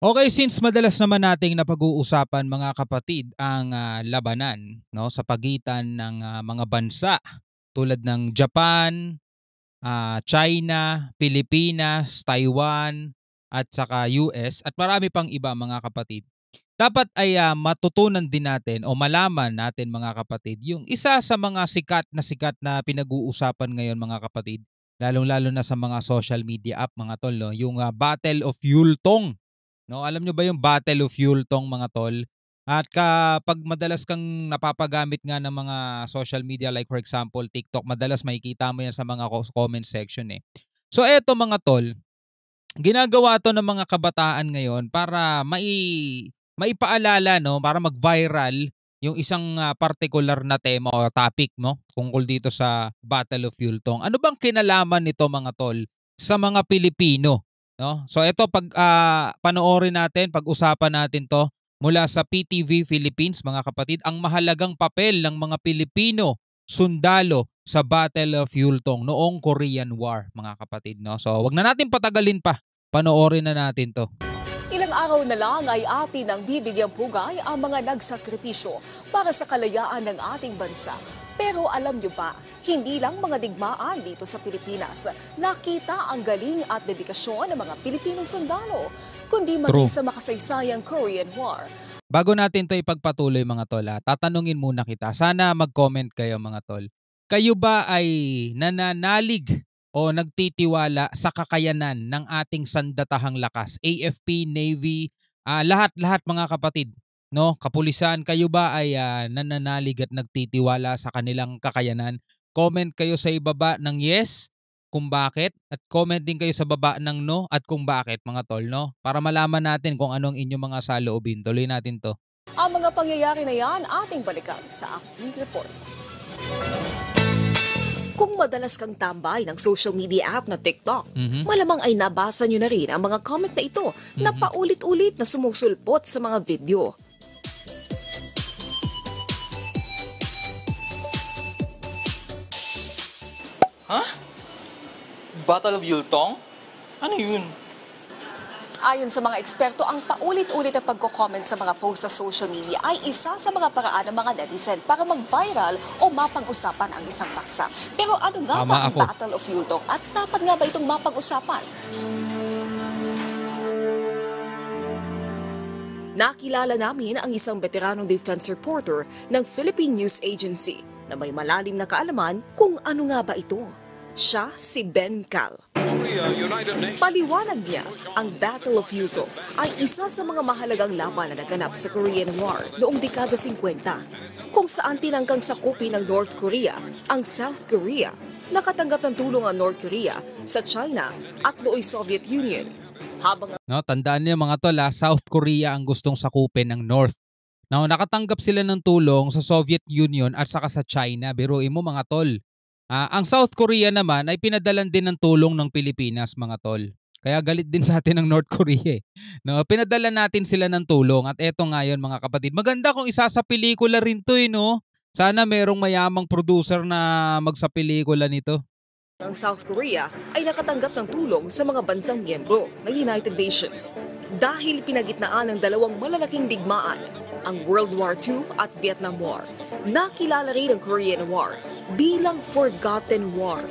Okay, since madalas naman nating napag-uusapan mga kapatid ang labanan no sa pagitan ng mga bansa tulad ng Japan, China, Pilipinas, Taiwan at saka US at marami pang iba mga kapatid. Dapat ay matutunan din natin o malaman natin mga kapatid yung isa sa mga sikat na pinag-uusapan ngayon mga kapatid, lalong-lalo na sa mga social media app mga tol, no? Yung Battle of Yultong. No, alam nyo ba yung Battle of Yultong mga tol? At kapag madalas kang napapagamit nga ng mga social media like for example TikTok, madalas makikita mo yan sa mga comment section eh. So eto mga tol, ginagawa to ng mga kabataan ngayon para maipaalala no, para mag-viral yung isang particular na tema o topic no tungkol dito sa Battle of Yultong. Ano bang kinalaman nito mga tol sa mga Pilipino? No? So ito panoorin natin, pag-usapan natin 'to mula sa PTV Philippines mga kapatid, ang mahalagang papel ng mga Pilipino sundalo sa Battle of Yultong noong Korean War mga kapatid, no. So wag na natin patagalin pa. Panoorin na natin 'to. Ilang araw na lang ay atin ang bibigyang pugay ang mga nagsakripisyo para sa kalayaan ng ating bansa. Pero alam nyo ba, hindi lang mga digmaan dito sa Pilipinas nakita ang galing at dedikasyon ng mga Pilipinong sundalo, kundi maging sa makasaysayang Korean War. Bago natin 'to ipagpatuloy mga tol, tatanungin muna kita. Sana mag-comment kayo mga tol. Kayo ba ay nananalig o nagtitiwala sa kakayanan ng ating sandatahang lakas? AFP, Navy, lahat-lahat mga kapatid, no? Kapulisan, kayo ba ay nananalig at nagtitiwala sa kanilang kakayanan? Comment kayo sa ibaba ng yes kung bakit at comment din kayo sa baba ng no at kung bakit mga tol, no? Para malaman natin kung anong inyong mga saloobin. Tuloy natin 'to. Ang mga pangyayari na yan ating balikan sa aking report. Kung madalas kang tambay ng social media app na TikTok, malamang ay nabasa nyo na rin ang mga comment na ito na paulit-ulit na sumusulpot sa mga video. Ha? Battle of Yultong? Ano yun? Ayon sa mga eksperto, ang paulit-ulit na pagko-comment sa mga post sa social media ay isa sa mga paraan ng mga netizen para mag-viral o mapag-usapan ang isang paksa. Pero ano nga ba ang Battle of Yultong at dapat nga ba itong mapag-usapan? Nakilala namin ang isang veteranong defense reporter ng Philippine News Agency na may malalim na kaalaman kung ano nga ba ito. Siya si Ben Cal. Paliwanag niya, ang Battle of Yultong ay isa sa mga mahalagang laban na naganap sa Korean War noong dekada 50, kung saan tinangkang sakupin ng North Korea ang South Korea. Nakatanggap ng tulong ang North Korea sa China at nooy Soviet Union. Tandaan niyo mga tol, South Korea ang gustong sakupin ng North. Nakatanggap sila ng tulong sa Soviet Union at saka sa China. Biruin mo mga tol. Ang South Korea naman ay pinadalan din ng tulong ng Pilipinas mga tol. Kaya galit din sa atin ng North Korea eh. No, pinadala natin sila ng tulong at eto ngayon mga kapatid. Maganda kung isa sa pelikula rin to eh, no? Sana merong mayamang producer na magsa-pelikula nito. Ang South Korea ay nakatanggap ng tulong sa mga bansang miyembro ng United Nations dahil pinagitnaan ng dalawang malalaking digmaan, ang World War II at Vietnam War. Nakilala rin ang Korean War bilang Forgotten War.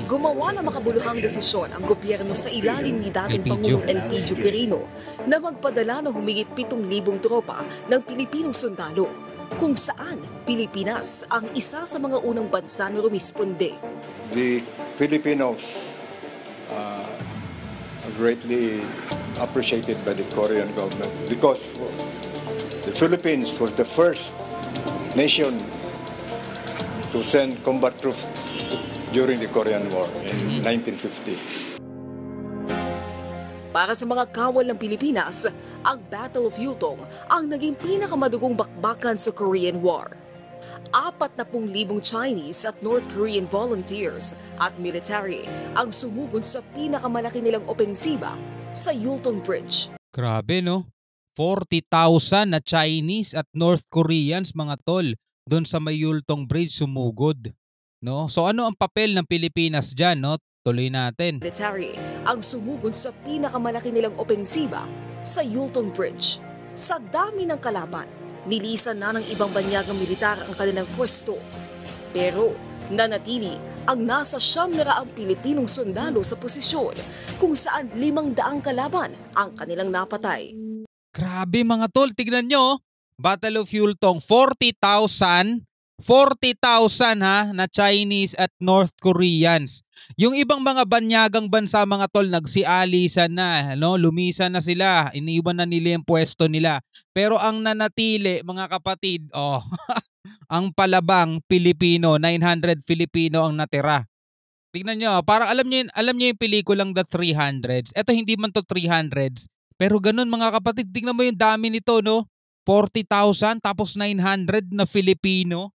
Gumawa ng makabuluhang desisyon ang gobyerno sa ilalim ni dating Pangulong Elpidio Quirino na magpadala ng humigit 7,000 tropa ng Pilipinong sundalo, kung saan Pilipinas ang isa sa mga unang bansa na rumisponde. The Filipinos are greatly appreciated by the Korean government because the Philippines was the first nation to send combat troops during the Korean War in 1950. Para sa mga kawal ng Pilipinas, ang Battle of Yultong ang naging pinakamadugong bakbakan sa Korean War. 40,000 Chinese at North Korean volunteers at military ang sumugod sa pinakamalaki nilang opensiba sa Yultong Bridge. Grabe no? 40,000 na Chinese at North Koreans mga tol doon sa may Yultong Bridge sumugod. No? So ano ang papel ng Pilipinas dyan? No? Tuloy natin. Military ang sumugod sa pinakamalaki nilang opensiba sa Yulton Bridge. Sa dami ng kalaban, nilisan na ng ibang banyagang militar ang kanilang pwesto. Pero nanatili ang nasa 900 Pilipinong sundalo sa posisyon kung saan 500 kalaban ang kanilang napatay. Grabe mga tol, tignan nyo. Battle of Yultong, 40,000 ha, na Chinese at North Koreans. Yung ibang mga banyagang bansa mga tol, nagsialisan na, no? Lumisan na sila, iniwan na nila yung pwesto nila. Pero ang nanatili mga kapatid, ang palabang Pilipino, 900 Filipino ang natira. Tignan nyo, parang alam nyo yung pelikulang The 300s. Ito hindi man to 300s, pero ganun mga kapatid, tignan mo yung dami nito, no? 40,000 tapos 900 na Filipino.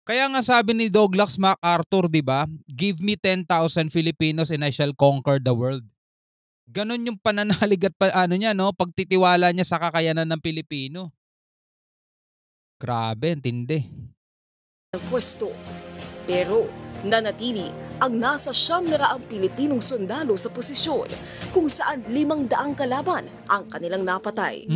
Kaya nga sabi ni Douglas MacArthur, di ba? Give me 10,000 Filipinos and I shall conquer the world. Ganon yung pananalig at pagtitiwala niya sa kakayanan ng Pilipino. Grabe, tindi. Pwesto. Pero nanatili ang nasa 900 Pilipinong sundalo sa posisyon kung saan 500 kalaban ang kanilang napatay.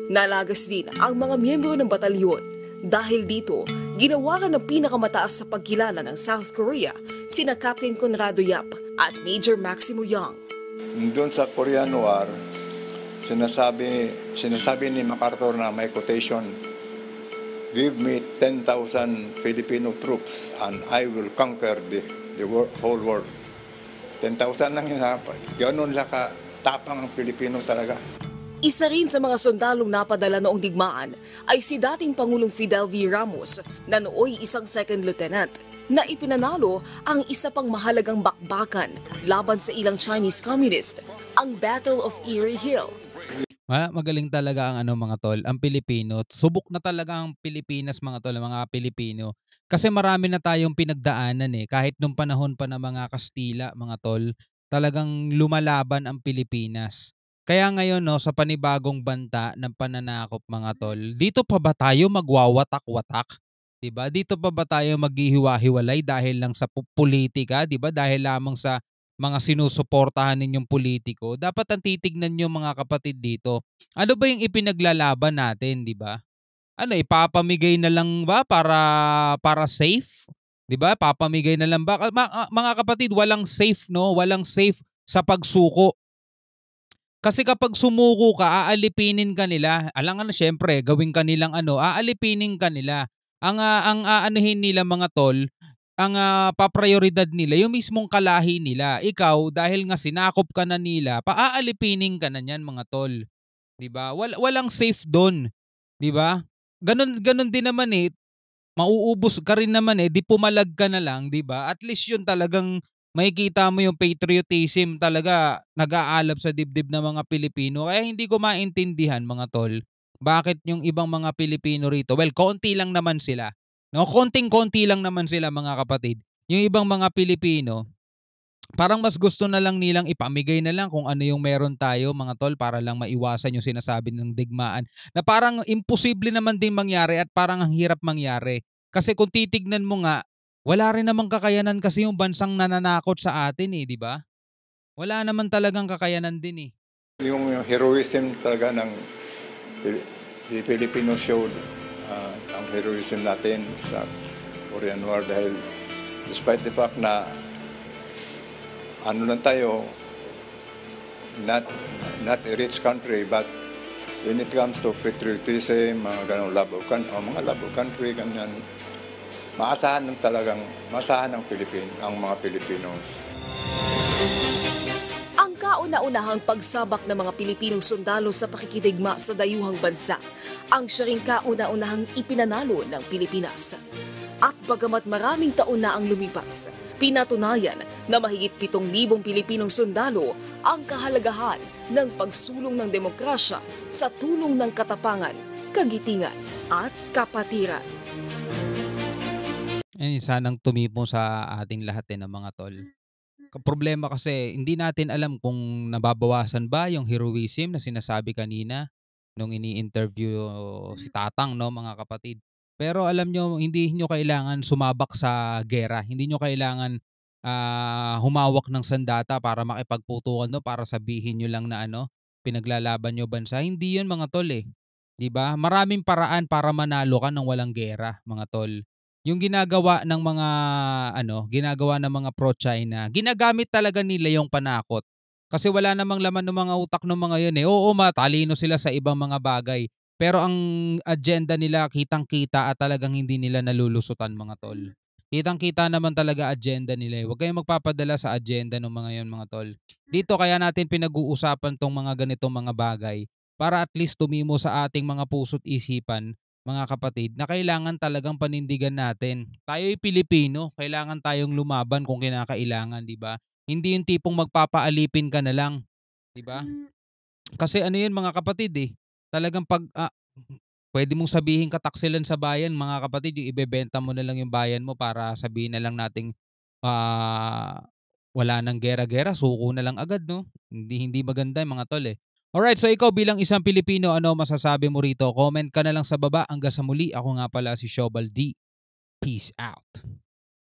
Nalagas din ang mga miyembro ng batalyon. Dahil dito, ginawaran ng pinakamataas sa pagkilala ng South Korea sina Captain Conrado Yap at Major Maximo Young. Doon sa Korean War, sinasabi ni MacArthur na may quotation, "Give me 10,000 Filipino troops and I will conquer the whole world." 10,000 lang yun ha. Ganon lang katapang ang Pilipino talaga. Isa rin sa mga sundalong napadala noong digmaan ay si dating Pangulong Fidel V. Ramos na nooy isang second lieutenant na ipinanalo ang isa pang mahalagang bakbakan laban sa ilang Chinese communist, ang Battle of Erie Hill. Magaling talaga ang mga tol, ang Pilipino. Subok na talaga ang Pilipinas mga tol, mga Pilipino. Kasi marami na tayong pinagdaanan kahit nung panahon pa ng mga Kastila mga tol, talagang lumalaban ang Pilipinas. Kaya ngayon sa panibagong banta ng pananakop mga tol, dito pa ba tayo magwawatak-watak? 'Di ba? Dito pa ba tayo maghihiwa-hiwalay dahil lang sa politika, 'di ba? Dahil lamang sa mga sinusuportahan ninyong politiko. Dapat ang titignan niyo mga kapatid dito. Ano ba yung ipinaglalaban natin, 'di ba? Ipapamigay na lang ba para safe? 'Di ba? Papamigay na lang ba? Mga kapatid, walang safe, no? Walang safe sa pagsuko. Kasi kapag sumuko ka, aalipinin ka nila. Alangan na syempre, gawin ka nilang aalipinin ka nila. Ang aanuhin nila mga tol, ang paprioridad nila, yung mismong kalahi nila. Ikaw, dahil nga sinakop ka na nila, paaalipinin ka na niyan mga tol. 'Di ba? Walang safe doon. 'Di ba? Ganun din naman mauubos ka rin naman di pumalag ka na lang, 'di ba? At least yun talagang makikita mo yung patriotism talaga nag-aalab sa dibdib ng mga Pilipino. Kaya hindi ko maintindihan mga tol, bakit yung ibang mga Pilipino rito, well, konti lang naman sila. No, konting-konti lang naman sila mga kapatid. Yung ibang mga Pilipino, parang mas gusto na lang nilang ipamigay na lang kung ano yung meron tayo mga tol para lang maiwasan yung sinasabi ng digmaan na parang imposible naman din mangyari at parang ang hirap mangyari. Kasi kung titignan mo nga, wala rin namang kakayanan kasi yung bansang nananakot sa atin di ba? Wala naman talagang kakayanan din Yung heroism talaga ng the Filipino showed ang heroism natin sa Korean War dahil despite the fact na lang tayo, not a rich country, but when it comes to patriotism, mga ganong love of country, ganyan, maasahan ng mga Pilipinos. Ang kauna-unahang pagsabak ng mga Pilipinong sundalo sa pakikidigma sa dayuhang bansa ang siya ring kauna-unahang ipinanalo ng Pilipinas. At bagamat maraming taon na ang lumipas, pinatunayan na mahigit 7,000 Pilipinong sundalo ang kahalagahan ng pagsulong ng demokrasya sa tulong ng katapangan, kagitingan at kapatiran. Sanang tumipon sa ating lahat ng mga tol. Problema kasi hindi natin alam kung nababawasan ba yung heroism na sinasabi kanina nung ini-interview si Tatang, no mga kapatid. Pero alam nyo, hindi nyo kailangan sumabak sa gera. Hindi nyo kailangan humawak ng sandata para makipagputukan no para sabihin nyo lang na pinaglalaban nyo bansa. Hindi yun mga tol eh. 'Di ba? Maraming paraan para manalo ka ng walang gera, mga tol. Yung ginagawa ng mga pro-China, ginagamit talaga nila yung panakot. Kasi wala namang laman ng mga utak ng mga yun eh. Oo, matalino sila sa ibang mga bagay. Pero ang agenda nila kitang-kita at talagang hindi nila nalulusutan mga tol. Kitang-kita naman talaga agenda nila eh. Huwag kayong magpapadala sa agenda ng mga yun mga tol. Dito kaya natin pinag-uusapan tong mga ganitong mga bagay para at least tumimo sa ating mga puso't isipan, mga kapatid, na kailangan talagang panindigan natin. Tayo'y Pilipino, kailangan tayong lumaban kung kinakailangan, di ba? Hindi yung tipong magpapaalipin ka na lang, di ba? Kasi ano yun mga kapatid eh, talagang pwede mong sabihin kataksilan sa bayan mga kapatid, yung ibebenta mo na lang yung bayan mo para sabihin na lang nating ah, wala nang gera-gera, suko na lang agad, no? Hindi maganda yung mga tol eh. Alright, so ikaw bilang isang Pilipino, ano masasabi mo rito? Comment ka na lang sa baba. Hanggang sa muli, ako nga pala si Shobal D. Peace out.